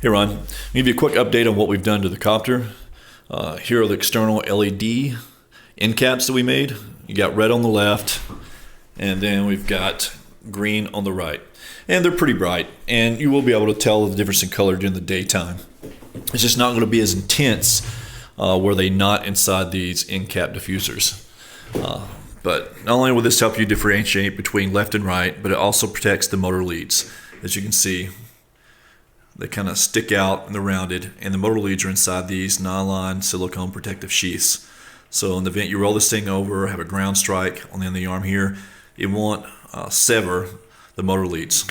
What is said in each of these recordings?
Hey Ron, I'll give you a quick update on what we've done to the copter. Here are the external LED end caps that we made. You got red on the left, and then we've got green on the right. And they're pretty bright, and you will be able to tell the difference in color during the daytime. It's just not going to be as intense were they not inside these end cap diffusers. But not only will this help you differentiate between left and right, but it also protects the motor leads. As you can see, they kind of stick out and they're rounded, and the motor leads are inside these nylon silicone protective sheaths. So in the event you roll this thing over, have a ground strike on the end of the arm here, it won't sever the motor leads.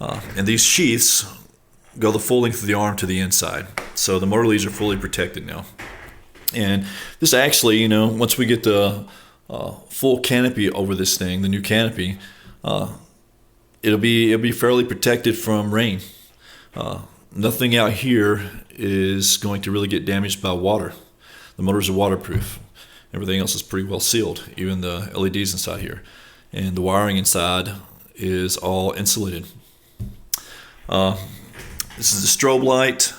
And these sheaths go the full length of the arm to the inside. So the motor leads are fully protected now. And this actually, once we get the full canopy over this thing, the new canopy, it'll be fairly protected from rain. Nothing out here is going to really get damaged by water. The motors are waterproof. Everything else is pretty well sealed, even the LEDs inside here. And the wiring inside is all insulated. This is the strobe light.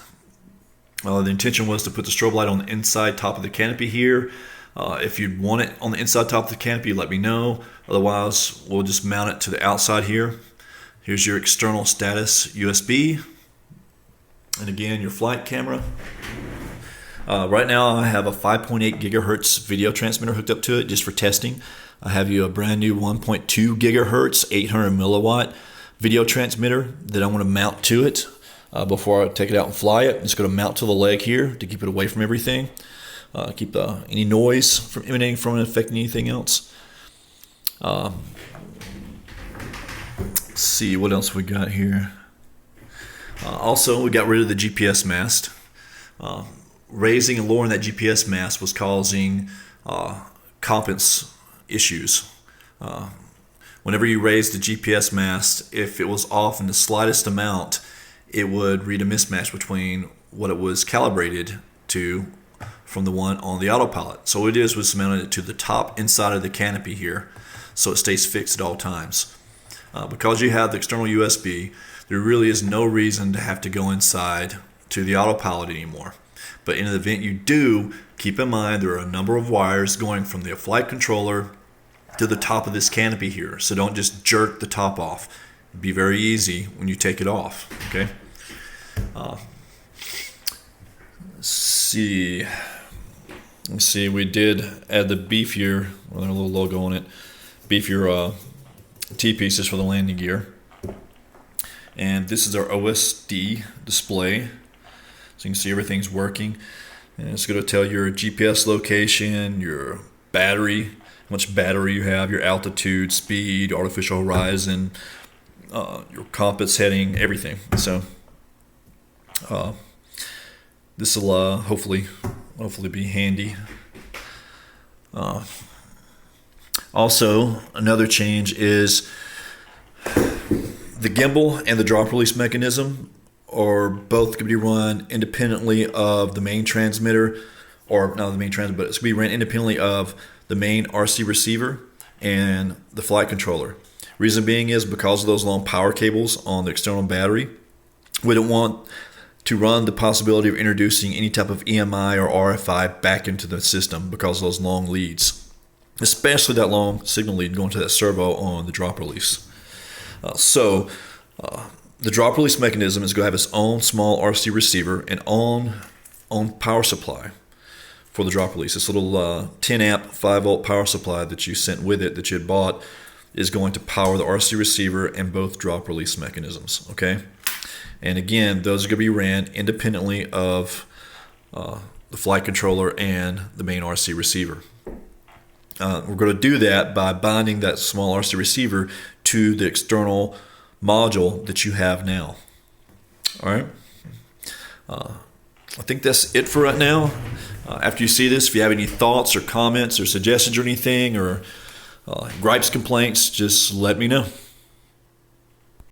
The intention was to put the strobe light on the inside top of the canopy here. If you want it on the inside top of the canopy, let me know. Otherwise, we'll just mount it to the outside here. Here's your external status USB. And again, your flight camera. Right now I have a 5.8 gigahertz video transmitter hooked up to it just for testing. I have you a brand new 1.2 gigahertz 800 milliwatt video transmitter that I want to mount to it before I take it out and fly it. It's going to mount to the leg here to keep it away from everything. Keep any noise from emanating from it affecting anything else. Let's see what else we got here. Also, we got rid of the GPS mast. Raising and lowering that GPS mast was causing compens issues. Whenever you raise the GPS mast, if it was off in the slightest amount, it would read a mismatch between what it was calibrated to from the one on the autopilot. So what it is was mounted it to the top inside of the canopy here, so it stays fixed at all times. Because you have the external USB, there really is no reason to have to go inside to the autopilot anymore. But in the event you do, keep in mind there are a number of wires going from the flight controller to the top of this canopy here. So don't just jerk the top off. It'd be very easy when you take it off. Okay. Let's see, we did add the beefier, with a little logo on it, beefier T-pieces for the landing gear. And this is our OSD display. So you can see everything's working. And it's going to tell your GPS location, your battery, how much battery you have, your altitude, speed, artificial horizon, your compass heading, everything. So this will hopefully be handy. Also, another change is the gimbal and the drop release mechanism are both going to be run independently of the main transmitter, or not the main transmitter, but it's going to be ran independently of the main RC receiver and the flight controller. Reason being is because of those long power cables on the external battery, we don't want to run the possibility of introducing any type of EMI or RFI back into the system because of those long leads, especially that long signal lead going to that servo on the drop release. So the drop release mechanism is going to have its own small RC receiver and own power supply for the drop release. This little 10 amp 5 volt power supply that you sent with it that you had bought is going to power the RC receiver and both drop release mechanisms. Okay, and again, those are going to be ran independently of the flight controller and the main RC receiver. We're going to do that by binding that small RC receiver to the external module that you have now. All right. I think that's it for right now. After you see this, if you have any thoughts or comments or suggestions or anything or gripes, complaints, just let me know.